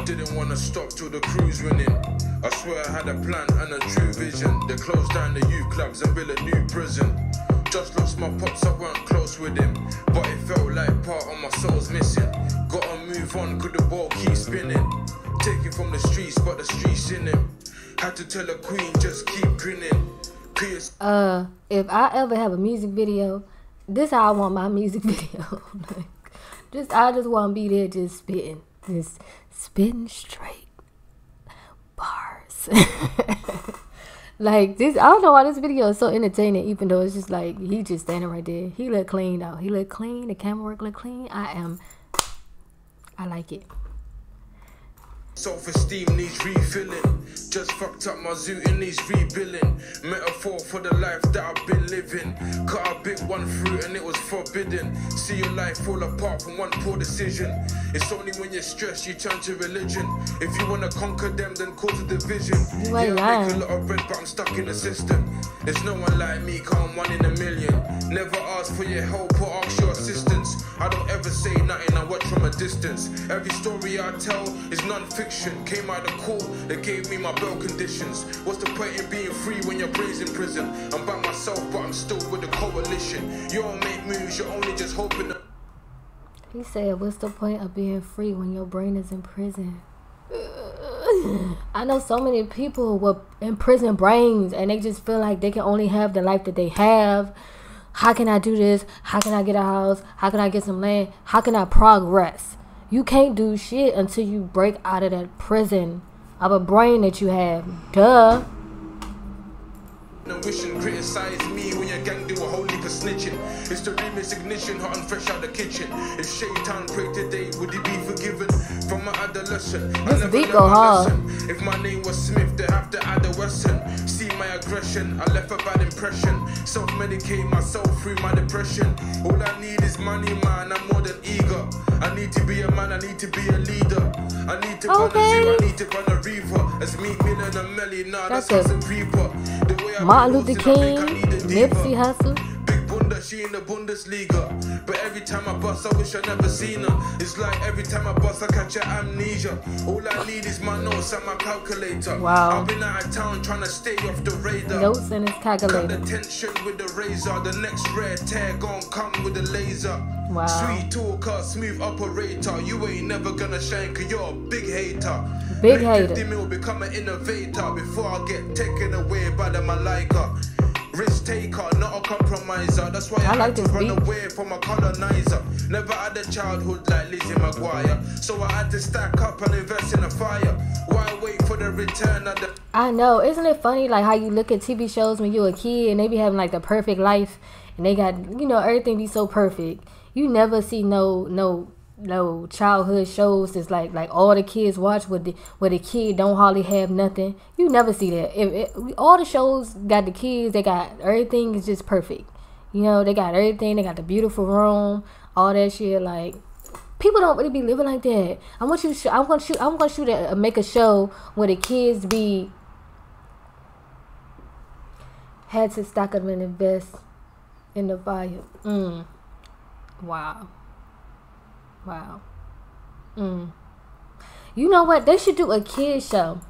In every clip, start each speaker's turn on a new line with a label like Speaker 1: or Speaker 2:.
Speaker 1: Didn't want to stop till the crew's winning. I swear I had a plan and a true vision. They closed down the youth clubs and built a new prison. Just lost my pops, I weren't close with him, but it felt like part of my soul's missing. Gotta move on, could the ball keep spinning? Taken from the streets, but the streets in him. Had to tell a queen, just keep grinning.
Speaker 2: If I ever have a music video, this how I want my music video. I just want to be there just spitting straight bars. Like this, I don't know why this video is so entertaining, even though it's just like he just standing right there. He look clean though. He look clean. The camera work look clean. I like it.
Speaker 1: Self-esteem needs refilling. Just fucked up my zoo and needs rebuilding. Metaphor for the life that I've been living. Cut a bit one fruit and it was forbidden. See your life fall apart from one poor decision. It's only when you're stressed you turn to religion. If you wanna conquer them, then cause a division. Yeah, I make a lot of bread, but I'm stuck in the system. There's no one like me, I'm 1 in a million. Never ask for your help or ask your assistance. I don't ever say nothing, I watch from a distance. Every story I tell is non-fiction. Came out of court, they gave me my bail conditions. What's the point in being free when your brain's in prison? I'm by myself, but I'm still with the coalition. You don't make moves, you're only just hoping that...
Speaker 2: He said, what's the point of being free when your brain is in prison? I know so many people with imprisoned brains and they just feel like they can only have the life that they have. How can I do this? How can I get a house? How can I get some land? How can I progress? You can't do shit until you break out of that prison of a brain that you have. Duh.
Speaker 1: No wishing, criticize me when your gang do a whole heap of snitching. It's the remix ignition, hot and fresh out the kitchen. If Shaitan prayed today, would he be forgiven? From my adolescent, I never learned my lesson. If my name was Smith, they have to add a Wesson. See my aggression, I left a bad impression. Self-medicate myself through my depression. All I need is money, man, I'm more than eager. I need to be a man, I need to be a leader. I need to run a zoo, I need to run a reaver. As me, Mill and a Melly, nah, that's a creeper. The way I
Speaker 2: Martin Luther King, Nipsey Hussle.
Speaker 1: Big bunda, she in the Bundesliga. But every time I bust, I wish I never seen her. It's like every time I bust, I catch a amnesia. All I need is my notes and my calculator.
Speaker 2: Wow.
Speaker 1: I've been out of town trying to stay off the radar.
Speaker 2: Notes and his calculator.
Speaker 1: Cut the tension with the razor. The next rare tear gon' come with the laser.
Speaker 2: Wow.
Speaker 1: Sweet talker, smooth operator. You ain't never gonna shine cause you're a big hater.
Speaker 2: Big hater.
Speaker 1: 50 mil, become an innovator before I get taken away by the Malaika. Risk taker, not a compromiser. That's why I had to run away from a colonizer. Never had a childhood like Lizzie McGuire, so I had to stack up and invest in a fire. Why wait for the return of the...
Speaker 2: I know, isn't it funny like how you look at TV shows when you're a kid and they be having like the perfect life and they got, you know, everything be so perfect. You never see no childhood shows that's like all the kids watch where the kid don't hardly have nothing. You never see that. All the shows got the kids, they got everything is just perfect. You know, they got everything. They got the beautiful room, all that shit. Like people don't really be living like that. I'm gonna make a show where the kids had to stock up and invest in the fire. Wow. Wow. You know what? They should do a kids show.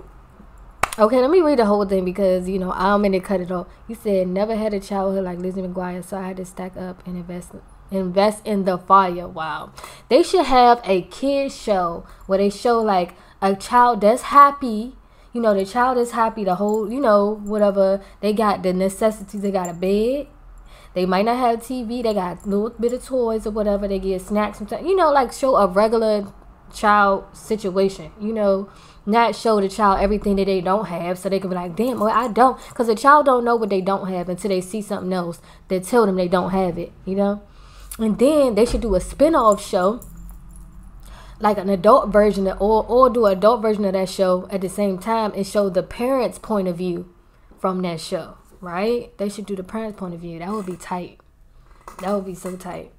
Speaker 2: Okay, let me read the whole thing because, you know, I'm in to cut it off. You said, never had a childhood like Lizzie McGuire, so I had to stack up and invest in the fire. Wow. They should have a kids show where they show like a child that's happy. You know, the child is happy, the whole, you know, whatever. They got the necessities. They got a bed. They might not have TV. They got a little bit of toys or whatever. They get snacks sometimes. You know, like show a regular child situation. You know, not show the child everything that they don't have so they can be like, damn, well, I don't. Because the child don't know what they don't have until they see something else that tell them they don't have it, you know. And then they should do a spin-off show, like an adult version or do an adult version of that show at the same time and show the parents' point of view from that show. Right? They should do the parents' point of view. That would be tight. That would be so tight.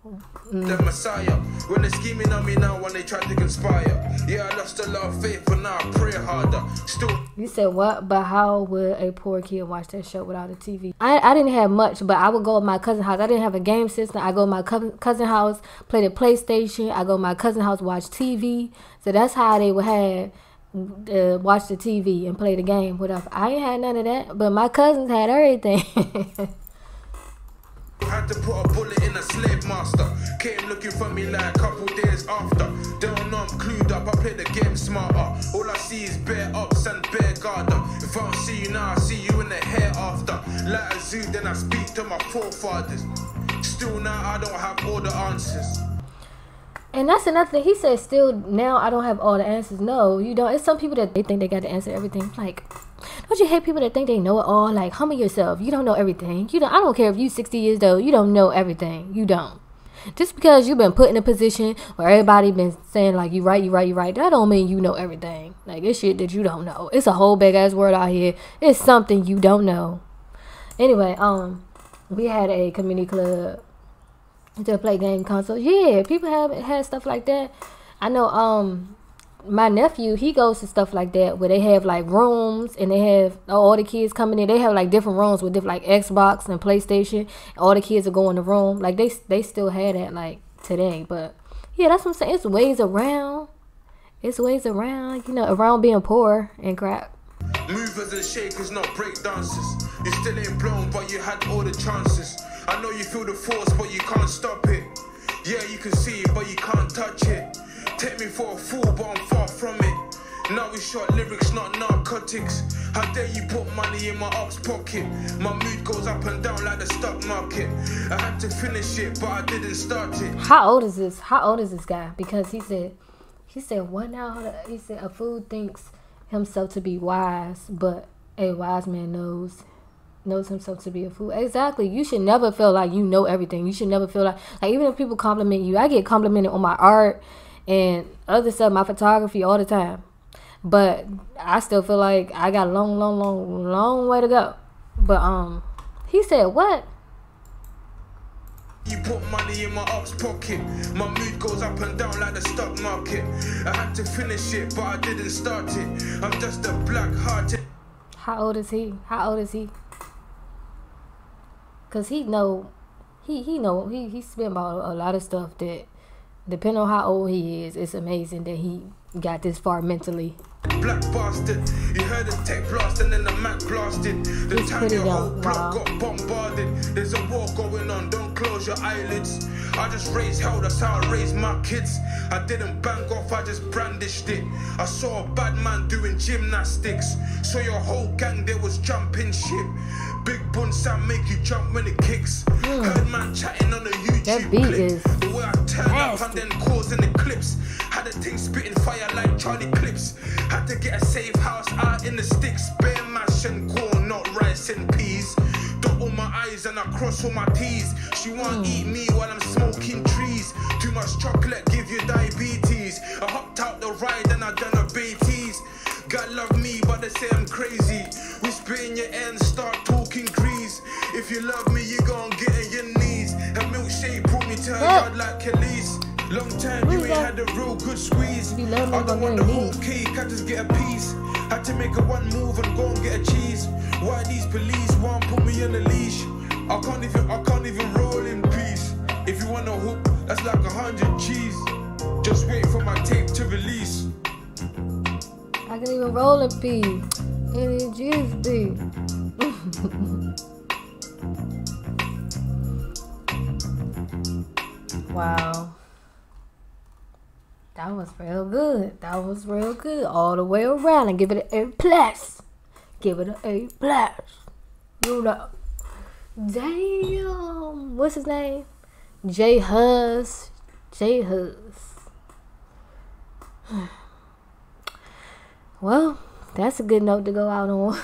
Speaker 1: The Messiah. When they're scheming on me now, when they try to conspire. Yeah, I lost a lot of faith, but now I pray harder. Still.
Speaker 2: You said what? But how would a poor kid watch that show without a TV? I didn't have much, but I would go to my cousin's house. I didn't have a game system. I go to my cousin's house, play the PlayStation. I go to my cousin's house, watch TV. So that's how they would have watch the TV and play the game. Whatever. I ain't had none of that, but my cousins had everything.
Speaker 1: Had to put a bullet in a slave master. Came looking for me like a couple days after. They don't know I'm clued up, I play the game smarter. All I see is bare ups and bare garder. If I don't see you now, I see you in the hair after. Like a zoo, then I speak to my forefathers. Still now, I don't have all the answers.
Speaker 2: And that's another thing. He said, still now I don't have all the answers. No, you don't. It's some people that they think they got to answer everything. Like, don't you hate people that think they know it all? Like, humble yourself. You don't know everything. I don't care if you 60 years old. You don't know everything. You don't. Just because you've been put in a position where everybody been saying like you right, that don't mean you know everything. Like, it's shit that you don't know. It's a whole big ass word out here. It's something you don't know. Anyway, we had a community club to play game consoles. Yeah, people have had stuff like that. I know my nephew, he goes to stuff like that where they have like rooms and they have all the kids coming in. They have like different rooms with different like Xbox and PlayStation. All the kids will go in the room. Like they still had that like today. But yeah, that's what I'm saying. It's ways around. Around being poor and crap.
Speaker 1: Movers and shakers, not break dancers. You still ain't blown, but you had all the chances. I know you feel the force, but you can't stop it. Yeah, you can see it, but you can't touch it. Take me for a fool, but I'm far from it. Now we shot lyrics, not narcotics. How dare you put money in my ops pocket? My mood goes up and down like the stock market. I had to finish it, but I didn't start it.
Speaker 2: How old is this guy? Because he said what now? He said a fool thinks himself to be wise, but a wise man knows himself to be a fool. Exactly. You should never feel like you know everything. You should never feel like even if people compliment you. I get complimented on my art and other stuff, my photography all the time. But I still feel like I got a long way to go. But he said what?
Speaker 1: You put money in my ops pocket. My mood goes up and down like the stock market. I had to finish it, but I didn't start it. I'm just a black-hearted.
Speaker 2: How old is he? Cause he spent about a lot of stuff that, depending on how old he is, it's amazing that he got this far mentally.
Speaker 1: Black bastard, you heard the tech blast and then the Mac blasted. The time your whole block got bombarded. There's a war going on, don't close your eyelids. I just raised hell, that's how I raised my kids. I didn't bang off, I just brandished it. I saw a bad man doing gymnastics. Saw your whole gang, there was jumping shit. Big bun sound make you jump when it kicks. Heard man chatting on the YouTube clip. The way I turn up and then causing eclipse. Had the thing spitting fire like Charlie Clips. Had to get a safe house out in the sticks. Bare mash and corn, not rice and peas. Dot all my I's and I cross all my T's. She won't eat me while I'm smoking trees. Too much chocolate give you diabetes. I hopped out the ride and I done a Beatties. God love me but they say I'm crazy. Whisper in your ear and start talking grease. If you love me you gon' get on your knees. Her milkshake brought me to her yard like Khalees. Long time you ain't had a real good squeeze. I don't want the whole cake, I just get a piece. Had to make a one move and go and get a cheese. Why these police won't put me on a leash? I can't even roll in peace. If you want a hook, that's like 100 G's. Just wait for my tape to release.
Speaker 2: I can even roll in peace. Any G's. Wow. That was real good. All the way around and give it an A+. Give it an A+. You know. Damn. What's his name? J Hus. Well, that's a good note to go out on.